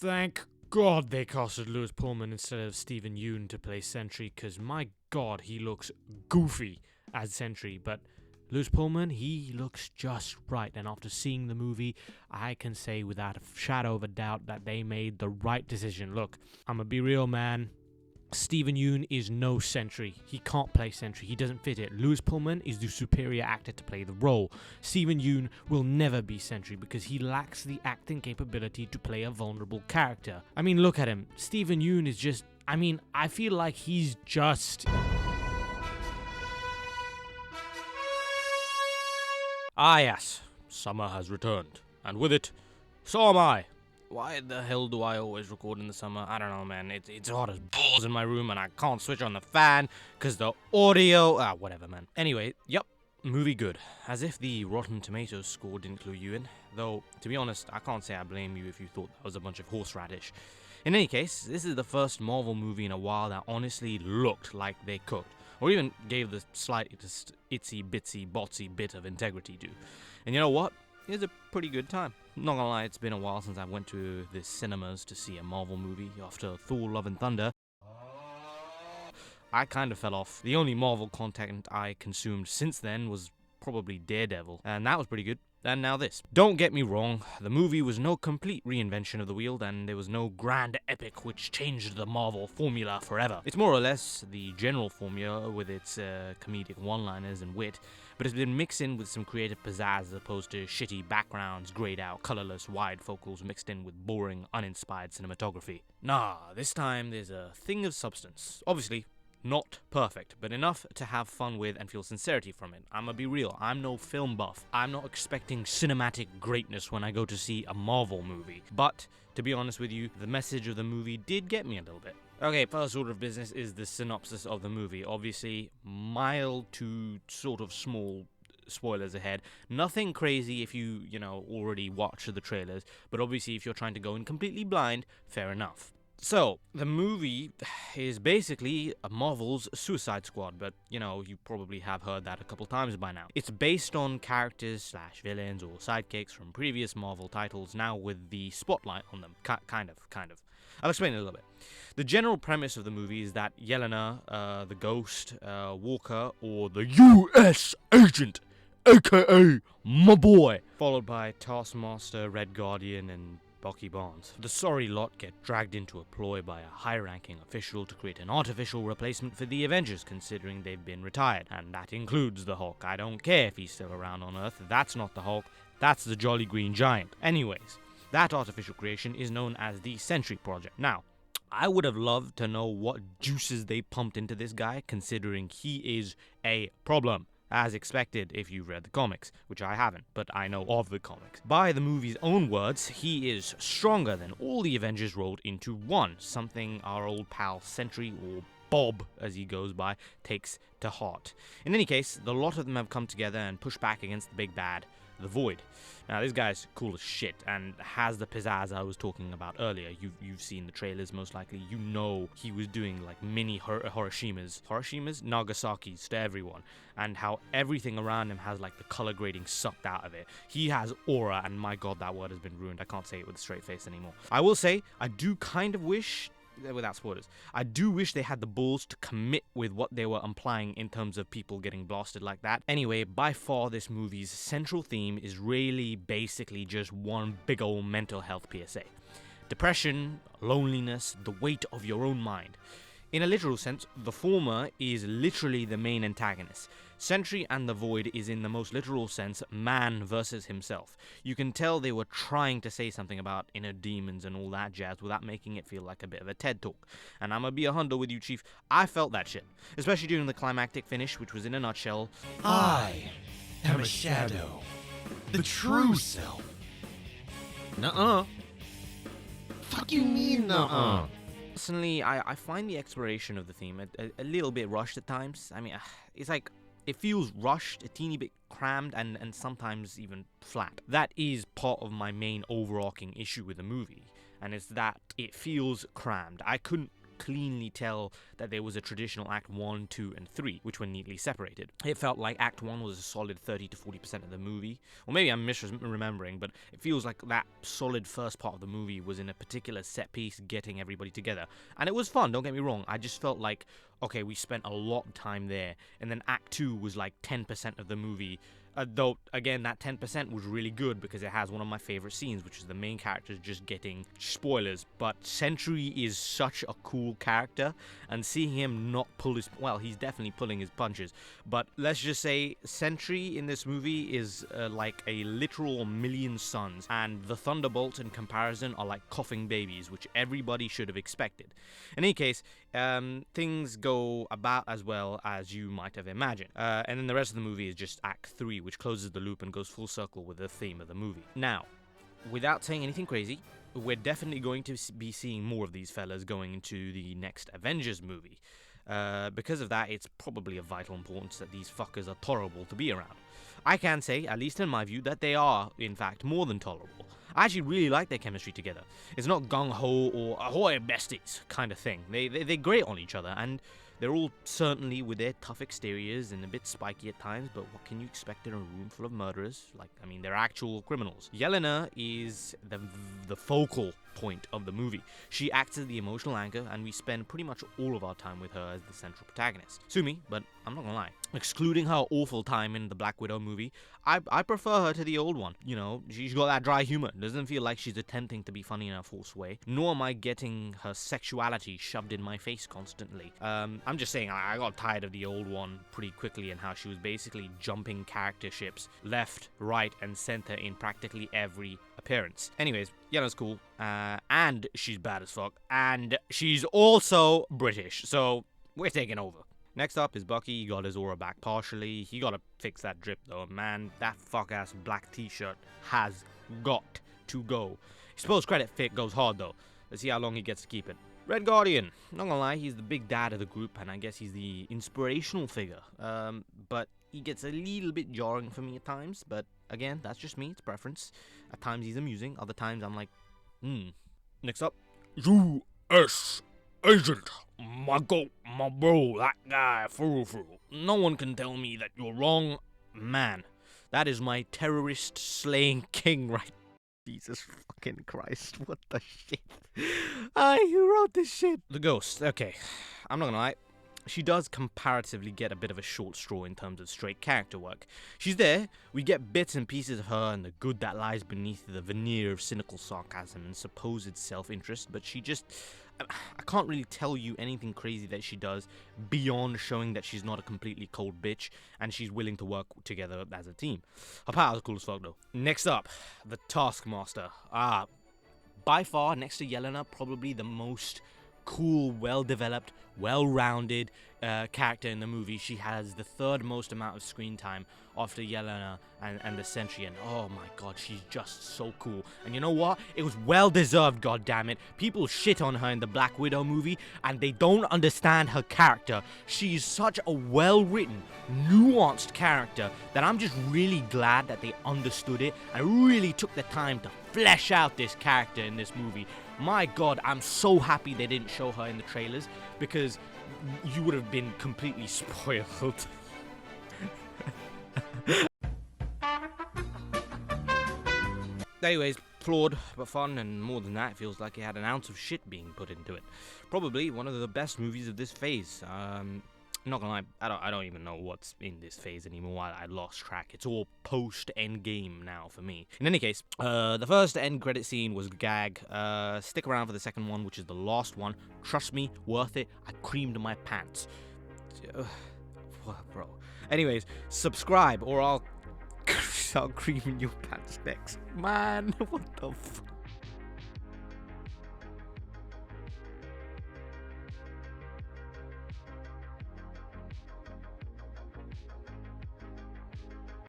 Thank God they casted Lewis Pullman instead of Stephen Yeun to play Sentry, because my God, he looks goofy as Sentry, but Lewis Pullman, he looks just right, and after seeing the movie, I can say without a shadow of a doubt that they made the right decision. Look, I'm gonna be real, man. Stephen Yeun is no Sentry. He can't play Sentry. He doesn't fit it. Lewis Pullman is the superior actor to play the role. Stephen Yeun will never be Sentry because he lacks the acting capability to play a vulnerable character. I mean, look at him. Stephen Yeun is just... I feel like he's just... Ah yes, summer has returned. And with it, so am I. Why the hell do I always record in the summer? I don't know, man. It's hot as balls in my room and I can't switch on the fan because the audio... whatever, man. Anyway, yep, movie good. As if the Rotten Tomatoes score didn't clue you in. Though, to be honest, I can't say I blame you if you thought that was a bunch of horseradish. In any case, this is the first Marvel movie in a while that honestly looked like they cooked. Or even gave the slightest itsy bitsy botsy bit of integrity to. And you know what? It was a pretty good time. Not gonna lie, it's been a while since I went to the cinemas to see a Marvel movie after Thor: Love and Thunder. I kind of fell off. The only Marvel content I consumed since then was probably Daredevil, and that was pretty good. And now this. Don't get me wrong, the movie was no complete reinvention of the wheel, and there was no grand epic which changed the Marvel formula forever. It's more or less the general formula with its comedic one-liners and wit, but it's been mixed in with some creative pizzazz as opposed to shitty backgrounds, grayed out, colorless, wide focals mixed in with boring, uninspired cinematography. Nah, this time there's a thing of substance. Obviously, not perfect, but enough to have fun with and feel sincerity from it. I'ma be real, I'm no film buff. I'm not expecting cinematic greatness when I go to see a Marvel movie. But, to be honest with you, the message of the movie did get me a little bit. Okay, first order of business is the synopsis of the movie. Obviously, mild to sort of small spoilers ahead. Nothing crazy if you already watched the trailers, but obviously if you're trying to go in completely blind, fair enough. So, the movie is basically a Marvel's Suicide Squad, but, you probably have heard that a couple times by now. It's based on characters / villains or sidekicks from previous Marvel titles, now with the spotlight on them. Kind of. I'll explain it a little bit. The general premise of the movie is that Yelena, the Ghost, Walker, or the U.S. Agent, aka my boy, followed by Taskmaster, Red Guardian, and Bucky Barnes. The sorry lot get dragged into a ploy by a high-ranking official to create an artificial replacement for the Avengers, considering they've been retired. And that includes the Hulk. I don't care if he's still around on Earth. That's not the Hulk. That's the Jolly Green Giant. Anyways, that artificial creation is known as the Sentry Project. Now, I would have loved to know what juices they pumped into this guy, considering he is a problem. As expected if you've read the comics, which I haven't, but I know of the comics. By the movie's own words, he is stronger than all the Avengers rolled into one, something our old pal Sentry, or Bob as he goes by, takes to heart. In any case, the lot of them have come together and pushed back against the big bad, the Void. Now, this guy's cool as shit and has the pizzazz I was talking about earlier. You've seen the trailers, most likely. You know he was doing like mini Hiroshimas, Nagasaki's to everyone, and how everything around him has like the color grading sucked out of it. He has aura, and my God, that word has been ruined. I can't say it with a straight face anymore. I will say, I do kind of wish, without spoilers, I do wish they had the balls to commit with what they were implying in terms of people getting blasted like that. Anyway, by far this movie's central theme is really basically just one big ol' mental health PSA. Depression, loneliness, the weight of your own mind. In a literal sense, the former is literally the main antagonist. Sentry and the Void is in the most literal sense man versus himself. You can tell they were trying to say something about inner demons and all that jazz without making it feel like a bit of a TED talk. And I'ma be 100 with you, Chief, I felt that shit. Especially during the climactic finish, which was in a nutshell, I am a shadow, the true self. Nuh-uh. Fuck you mean, nuh-uh? Personally, I find the exploration of the theme a little bit rushed at times. I mean, it's like, it feels rushed, a teeny bit crammed, and sometimes even flat. That is part of my main overarching issue with the movie, and it's that it feels crammed. I couldn't cleanly tell that there was a traditional Act 1, 2, and 3, which were neatly separated. It felt like Act 1 was a solid 30 to 40% of the movie, or maybe I'm misremembering, but it feels like that solid first part of the movie was in a particular set piece getting everybody together. And it was fun, don't get me wrong, I just felt like, okay, we spent a lot of time there, and then Act 2 was like 10% of the movie. Though, again, that 10% was really good because it has one of my favorite scenes, which is the main characters just getting spoilers. But Sentry is such a cool character, and seeing him not pull his, well, he's definitely pulling his punches. But let's just say Sentry in this movie is like a literal million suns, and the Thunderbolts in comparison are like coughing babies, which everybody should have expected. In any case, things go about as well as you might have imagined. And then the rest of the movie is just Act 3, which closes the loop and goes full circle with the theme of the movie. Now, without saying anything crazy, we're definitely going to be seeing more of these fellas going into the next Avengers movie. Because of that, it's probably of vital importance that these fuckers are tolerable to be around. I can say, at least in my view, that they are, in fact, more than tolerable. I actually really like their chemistry together. It's not gung-ho or ahoy besties kind of thing. They're great on each other, and they're all certainly with their tough exteriors and a bit spiky at times, but what can you expect in a room full of murderers? Like, I mean, they're actual criminals. Yelena is the focal point of the movie. She acts as the emotional anchor, and we spend pretty much all of our time with her as the central protagonist. Sue me, but I'm not gonna lie. Excluding her awful time in the Black Widow movie, I prefer her to the old one. You know, she's got that dry humor. Doesn't feel like she's attempting to be funny in a forced way, nor am I getting her sexuality shoved in my face constantly. I'm just saying, I got tired of the old one pretty quickly and how she was basically jumping character ships left, right, and center in practically every appearance. Anyways, Yelena's cool, and she's bad as fuck, and she's also British, so we're taking over. Next up is Bucky. He got his aura back partially. He gotta fix that drip though, man. That fuck-ass black t-shirt has got to go. His post-credit fit goes hard though. Let's see how long he gets to keep it. Red Guardian. Not gonna lie, he's the big dad of the group, and I guess he's the inspirational figure. But he gets a little bit jarring for me at times, but again, that's just me, it's preference. At times he's amusing, other times I'm like, Next up, U.S. Agent. My goat, my bro, that guy, foo. No one can tell me that you're wrong, man. That is my terrorist slaying king right. Jesus fucking Christ, what the shit? Who wrote this shit? The Ghost, okay. I'm not gonna lie. She does comparatively get a bit of a short straw in terms of straight character work. She's there, we get bits and pieces of her and the good that lies beneath the veneer of cynical sarcasm and supposed self-interest, but she just... I can't really tell you anything crazy that she does beyond showing that she's not a completely cold bitch and she's willing to work together as a team. Her powers are cool as fuck though. Next up, the Taskmaster. By far, next to Yelena, probably the most cool, well-developed, well-rounded character in the movie. She has the third most amount of screen time after Yelena and the Sentry, and oh my god, she's just so cool. And you know what? It was well-deserved, goddammit. People shit on her in the Black Widow movie, and they don't understand her character. She's such a well-written, nuanced character that I'm just really glad that they understood it and really took the time to flesh out this character in this movie. My god, I'm so happy they didn't show her in the trailers, because you would have been completely spoiled. Anyways, flawed but fun, and more than that, it feels like it had an ounce of shit being put into it. Probably one of the best movies of this phase. Not gonna lie, I don't even know what's in this phase anymore. I lost track. It's all post-Endgame now for me. In any case, the first end credit scene was gag. Stick around for the second one, which is the last one. Trust me, worth it. I creamed my pants. Bro. Anyways, subscribe or I'll cream in your pants next. Man, what the fuck?